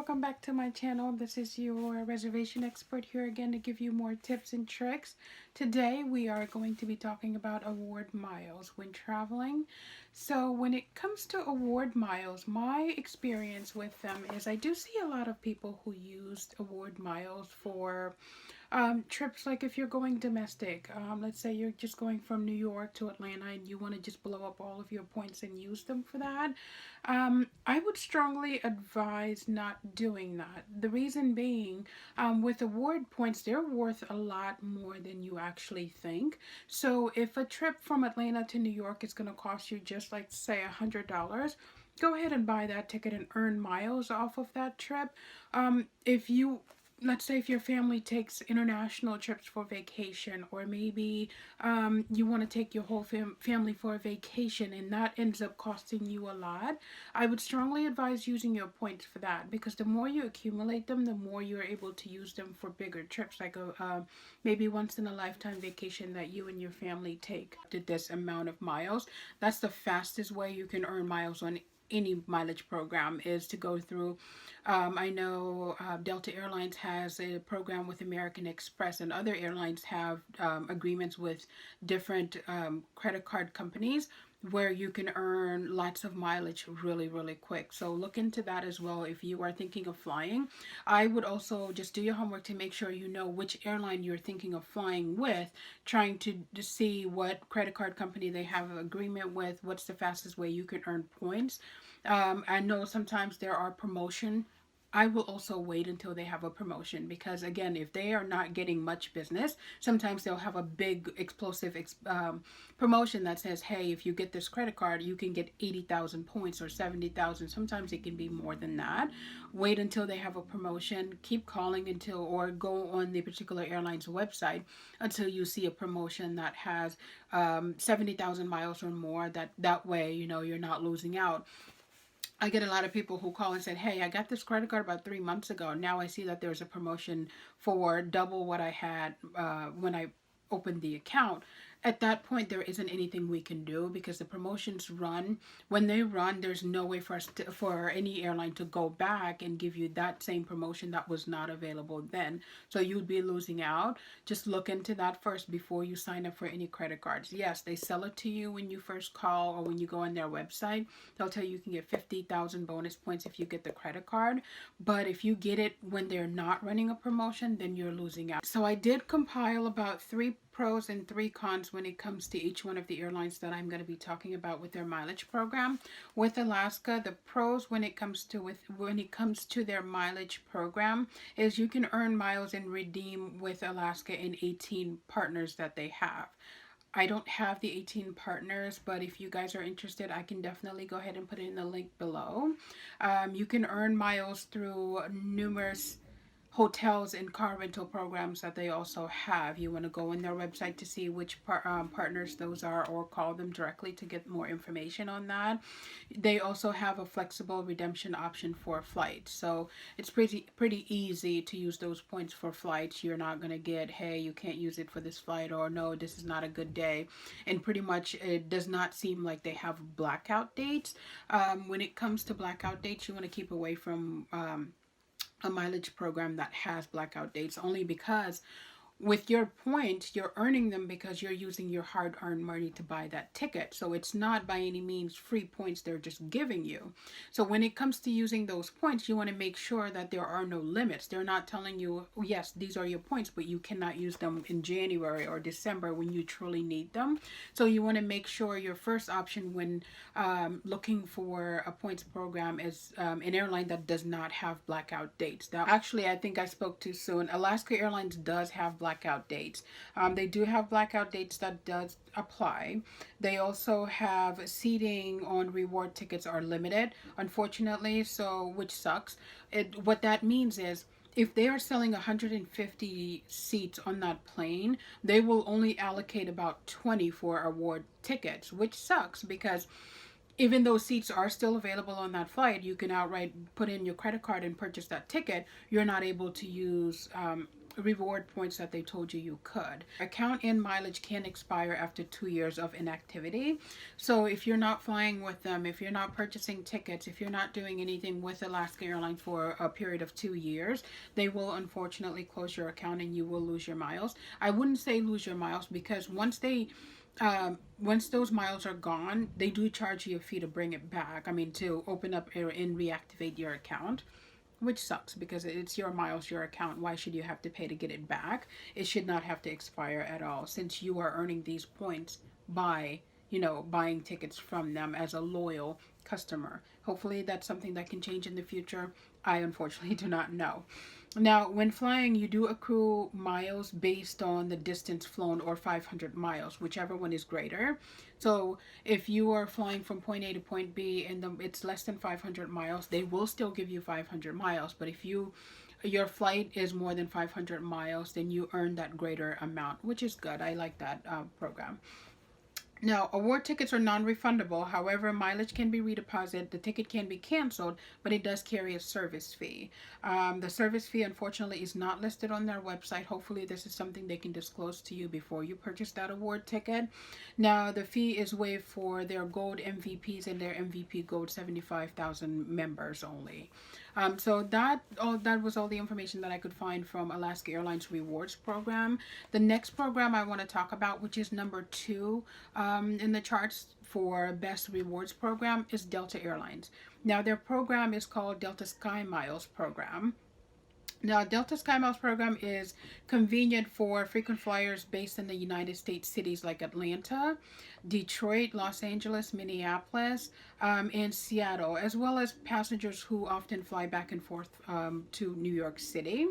welcome back to my channel. This is your reservation expert here again to give you more tips and tricks. Today we are going to be talking about award miles when traveling. So when it comes to award miles, my experience with them is I do see a lot of people who used award miles for trips. Like if you're going domestic, let's say you're just going from New York to Atlanta and you want to just blow up all of your points and use them for that. I would strongly advise not doing that. The reason being, with award points, they're worth a lot more than you actually think. So if a trip from Atlanta to New York is going to cost you just like say $100, go ahead and buy that ticket and earn miles off of that trip. If you Let's say if your family takes international trips for vacation, or maybe you want to take your whole family for a vacation and that ends up costing you a lot, I would strongly advise using your points for that, because the more you accumulate them, the more you're able to use them for bigger trips, like a maybe once in a lifetime vacation that you and your family take to this amount of miles. That's the fastest way you can earn miles on any mileage program, is to go through I know Delta Airlines has a program with American Express, and other airlines have agreements with different credit card companies where you can earn lots of mileage really quick. So look into that as well if you are thinking of flying. I would also just do your homework to make sure you know which airline you're thinking of flying with, trying to see what credit card company they have an agreement with, what's the fastest way you can earn points. I know sometimes there are promotion. I will also wait until they have a promotion, because again, if they are not getting much business, sometimes they'll have a big explosive promotion that says, hey, if you get this credit card, you can get 80,000 points or 70,000. Sometimes it can be more than that. Wait until they have a promotion. Keep calling until, or go on the particular airline's website until you see a promotion that has 70,000 miles or more. That way, you know, you're not losing out. I get a lot of people who call and said, hey, I got this credit card about 3 months ago. Now I see that there's a promotion for double what I had when I opened the account. At that point, there isn't anything we can do, because the promotions run. When they run, there's no way for us to, for any airline to go back and give you that same promotion that was not available then. So you'd be losing out. Just look into that first before you sign up for any credit cards. Yes, they sell it to you when you first call, or when you go on their website. They'll tell you can get 50,000 bonus points if you get the credit card. But if you get it when they're not running a promotion, then you're losing out. So I did compile about 3 pros and 3 cons when it comes to each one of the airlines that I'm going to be talking about with their mileage program. With Alaska, the pros when it comes to their mileage program is you can earn miles and redeem with Alaska in 18 partners that they have. I don't have the 18 partners, but if you guys are interested, I can definitely go ahead and put it in the link below. You can earn miles through numerous hotels and car rental programs that they also have. You want to go on their website to see which partners those are, or call them directly to get more information on that. They also have a flexible redemption option for flights, so it's pretty easy to use those points for flights. You're not going to get, hey, you can't use it for this flight, or no, this is not a good day. And pretty much it does not seem like they have blackout dates. When it comes to blackout dates, you want to keep away from a mileage program that has blackout dates, only because with your points, you're earning them because you're using your hard-earned money to buy that ticket. So it's not by any means free points they're just giving you. So when it comes to using those points, you want to make sure that there are no limits. They're not telling you, oh, yes, these are your points, but you cannot use them in January or December when you truly need them. So you want to make sure your first option when looking for a points program is an airline that does not have blackout dates. Now, actually, I think I spoke too soon. Alaska Airlines does have blackout dates. They do have blackout dates that does apply. They also have seating on reward tickets are limited, unfortunately, so which sucks. What that means is, if they are selling 150 seats on that plane, they will only allocate about 20 for award tickets, which sucks, because even though seats are still available on that flight, you can outright put in your credit card and purchase that ticket. You're not able to use reward points that they told you you could. Account and mileage can expire after 2 years of inactivity. So if you're not flying with them, if you're not purchasing tickets, if you're not doing anything with Alaska Airlines for a period of 2 years, they will unfortunately close your account and you will lose your miles. I wouldn't say lose your miles, because once those miles are gone, they do charge you a fee to bring it back. I mean, to open up and reactivate your account, which sucks because it's your miles, your account. Why should you have to pay to get it back? It should not have to expire at all, since you are earning these points by, buying tickets from them as a loyal customer. Hopefully that's something that can change in the future. I unfortunately do not know. Now, when flying, you do accrue miles based on the distance flown, or 500 miles, whichever one is greater. So if you are flying from point A to point B and it's less than 500 miles, they will still give you 500 miles. But if your flight is more than 500 miles, then you earn that greater amount, which is good. I like that program. Now, award tickets are non-refundable. However, mileage can be redeposited. The ticket can be canceled, but it does carry a service fee. The service fee, unfortunately, is not listed on their website. Hopefully, this is something they can disclose to you before you purchase that award ticket. Now, the fee is waived for their Gold MVPs and their MVP Gold 75,000 members only. So that was all the information that I could find from Alaska Airlines Rewards Program. The next program I want to talk about, which is number 2 in the charts for best rewards program, is Delta Airlines. Now, their program is called Delta Sky Miles Program. Now, Delta Sky Miles Program is convenient for frequent flyers based in the United States cities like Atlanta, Detroit, Los Angeles, Minneapolis, and Seattle, as well as passengers who often fly back and forth to New York City.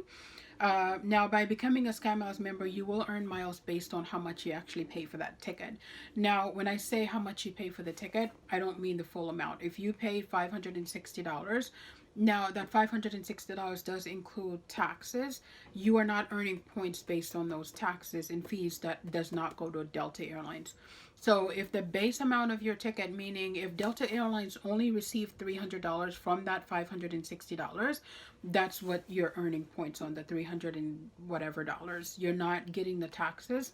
Now, by becoming a SkyMiles member, you will earn miles based on how much you actually pay for that ticket. Now, when I say how much you pay for the ticket, I don't mean the full amount. If you pay $560, now that $560 does include taxes, you are not earning points based on those taxes and fees. That does not go to Delta Airlines. So if the base amount of your ticket, meaning if Delta Airlines only received $300 from that $560, that's what you're earning points on, the 300 and whatever dollars. You're not getting the taxes.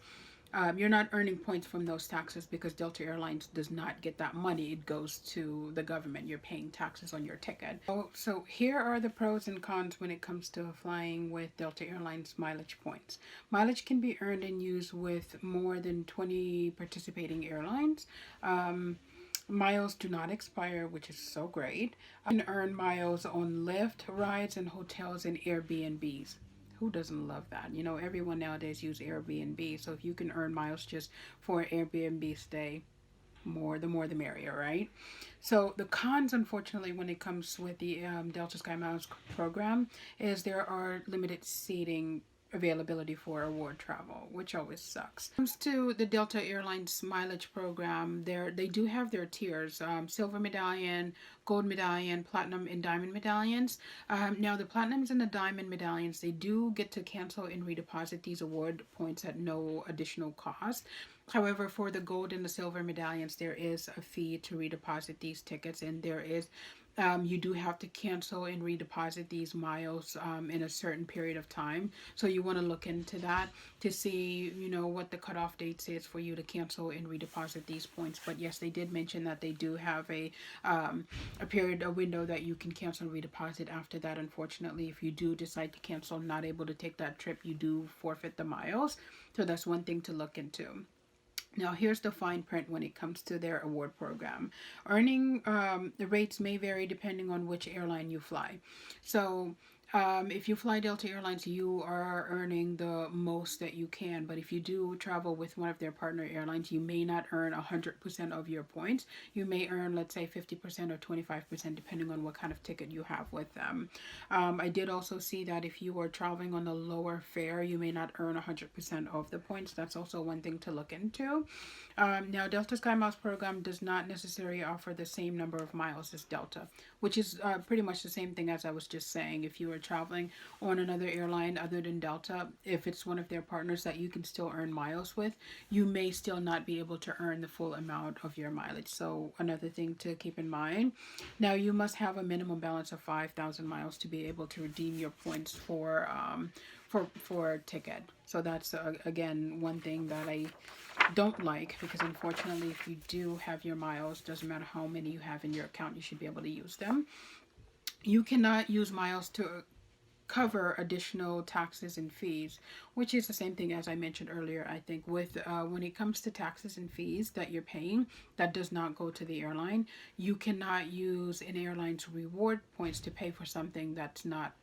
You're not earning points from those taxes because Delta Airlines does not get that money. It goes to the government. You're paying taxes on your ticket. So here are the pros and cons when it comes to flying with Delta Airlines mileage points. Mileage can be earned and used with more than 20 participating airlines. Miles do not expire, which is so great. You can earn miles on Lyft rides and hotels and Airbnbs. Who doesn't love that? Everyone nowadays use Airbnb. So if you can earn miles just for an Airbnb stay, the more the merrier, right? So the cons, unfortunately, when it comes with the Delta Sky Miles program, is there are limited seating availability for award travel, which always sucks. When it comes to the Delta Airlines mileage program, they do have their tiers: silver medallion, gold medallion, platinum, and diamond medallions. Now, the platinums and the diamond medallions, they do get to cancel and redeposit these award points at no additional cost. However, for the gold and the silver medallions, there is a fee to redeposit these tickets, and you do have to cancel and redeposit these miles in a certain period of time. So you want to look into that to see, what the cutoff dates is for you to cancel and redeposit these points. But yes, they did mention that they do have a window that you can cancel and redeposit. After that, unfortunately, if you do decide to cancel, not able to take that trip, you do forfeit the miles. So that's one thing to look into. Now, here's the fine print when it comes to their award program. Earning the rates may vary depending on which airline you fly. So if you fly Delta Airlines, you are earning the most that you can. But if you do travel with one of their partner airlines, you may not earn 100% of your points. You may earn, let's say, 50% or 25%, depending on what kind of ticket you have with them. I did also see that if you are traveling on a lower fare, you may not earn 100% of the points. That's also one thing to look into. Now, Delta Sky Miles program does not necessarily offer the same number of miles as Delta, which is pretty much the same thing as I was just saying. If you are are traveling on another airline other than Delta, if it's one of their partners that you can still earn miles with, you may still not be able to earn the full amount of your mileage. So another thing to keep in mind. Now, you must have a minimum balance of 5,000 miles to be able to redeem your points for a ticket. So that's again one thing that I don't like, because unfortunately if you do have your miles, doesn't matter how many you have in your account, you should be able to use them. You cannot use miles to cover additional taxes and fees, which is the same thing as I mentioned earlier. I think with when it comes to taxes and fees that you're paying, that does not go to the airline. You cannot use an airline's reward points to pay for something that's not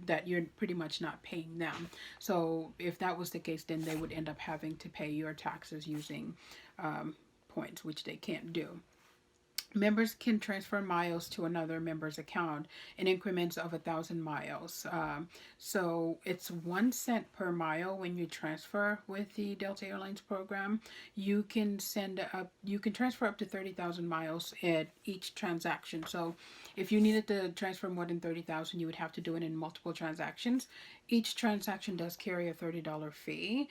that you're pretty much not paying them. So if that was the case, then they would end up having to pay your taxes using points, which they can't do. Members can transfer miles to another member's account in increments of 1,000 miles. So it's 1 cent per mile when you transfer with the Delta Airlines program. You can transfer up to 30,000 miles at each transaction. So if you needed to transfer more than 30,000, you would have to do it in multiple transactions. Each transaction does carry a $30 fee,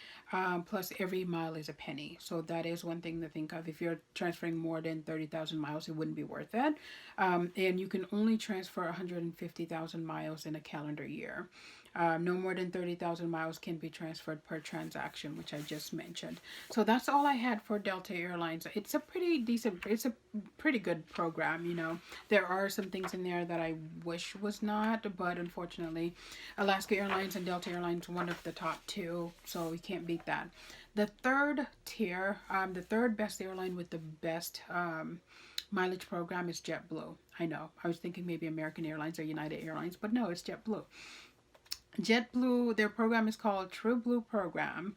plus every mile is a penny. So that is one thing to think of. If you're transferring more than 30,000 miles, it wouldn't be worth it. And you can only transfer 150,000 miles in a calendar year. No more than 30,000 miles can be transferred per transaction, which I just mentioned. So that's all I had for Delta Airlines. It's a pretty good program, you know. There are some things in there that I wish was not, but unfortunately, Alaska Airlines and Delta Airlines, one of the top two, so we can't beat that. The third tier, the third best airline with the best mileage program is JetBlue. I know, I was thinking maybe American Airlines or United Airlines, but no, it's JetBlue. JetBlue, their program is called True Blue Program.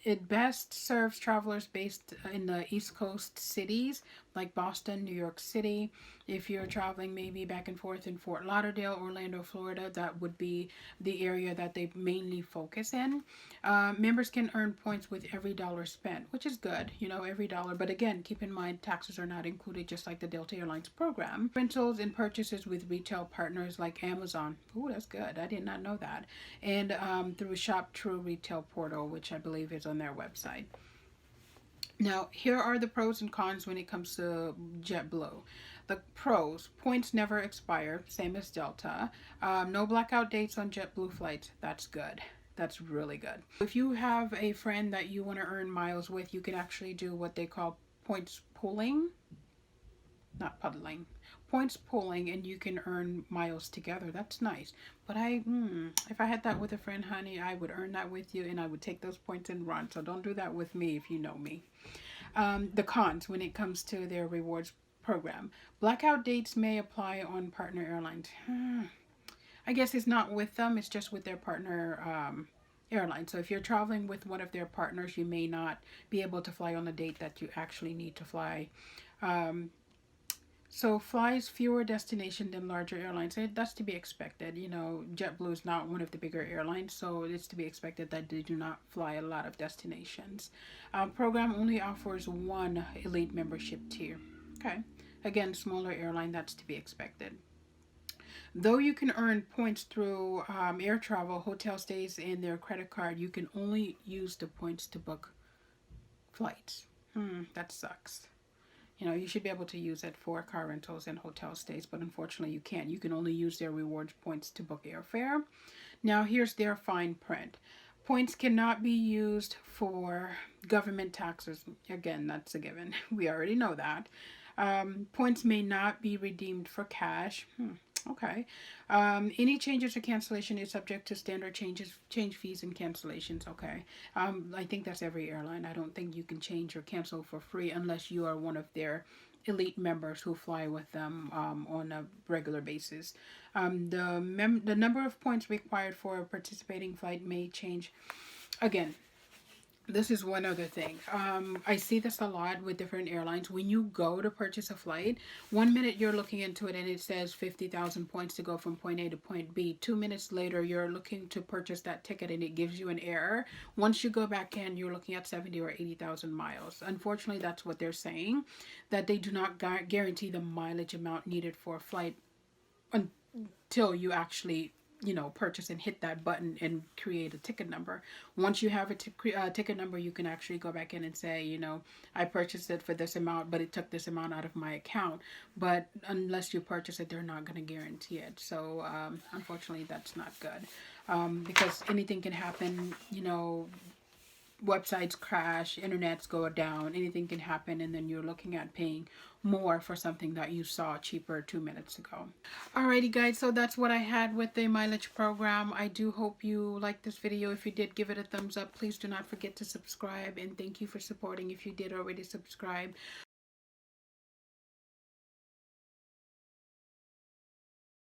It best serves travelers based in the East Coast cities like Boston, New York City. If you're traveling maybe back and forth in Fort Lauderdale, Orlando, Florida, that would be the area that they mainly focus in. Members can earn points with every dollar spent, which is good, you know, every dollar. But again, keep in mind, taxes are not included, just like the Delta Airlines program. Rentals and purchases with retail partners like Amazon. Ooh, that's good. I did not know that. And through Shop True Retail Portal, which I believe is on their website. Now, here are the pros and cons when it comes to JetBlue. The pros: points never expire, same as Delta. No blackout dates on JetBlue flights. That's good. That's really good. If you have a friend that you want to earn miles with, you can actually do what they call points pooling. Not puddling. Points pooling, and you can earn miles together. That's nice. But if I had that with a friend, honey, I would earn that with you and I would take those points and run. So don't do that with me if you know me. The cons when it comes to their rewards program. Blackout dates may apply on partner airlines. I guess it's not with them, it's just with their partner airline. So if you're traveling with one of their partners, you may not be able to fly on the date that you actually need to fly. So flies fewer destinations than larger airlines. That's to be expected. You know, JetBlue is not one of the bigger airlines, so it's to be expected that they do not fly a lot of destinations. Program only offers one elite membership tier. Okay. Again, smaller airline, that's to be expected. Though you can earn points through air travel, hotel stays, and their credit card, you can only use the points to book flights. That sucks. You know, you should be able to use it for car rentals and hotel stays, but unfortunately you can't. You can only use their rewards points to book airfare. Now, here's their fine print. Points cannot be used for government taxes. Again, that's a given. We already know that. Points may not be redeemed for cash. Okay. Any changes or cancellation is subject to standard change fees and cancellations. Okay. I think that's every airline. I don't think you can change or cancel for free unless you are one of their elite members who fly with them on a regular basis. The number of points required for a participating flight may change. Again, this is one other thing. I see this a lot with different airlines. When you go to purchase a flight, 1 minute you're looking into it and it says 50,000 points to go from point A to point B. 2 minutes later, you're looking to purchase that ticket and it gives you an error. Once you go back in, you're looking at 70 or 80,000 miles. Unfortunately, that's what they're saying, that they do not guarantee the mileage amount needed for a flight until you actually purchase and hit that button and create a ticket number. Once you have a ticket number, you can actually go back in and say, I purchased it for this amount, but it took this amount out of my account. But unless you purchase it, they're not going to guarantee it. So unfortunately, that's not good, because anything can happen. Websites crash, internets go down, anything can happen, and then you're looking at paying more for something that you saw cheaper 2 minutes ago. Alrighty guys, so that's what I had with the mileage program. I do hope you liked this video. If you did, give it a thumbs up. Please do not forget to subscribe, and thank you for supporting if you did already subscribe.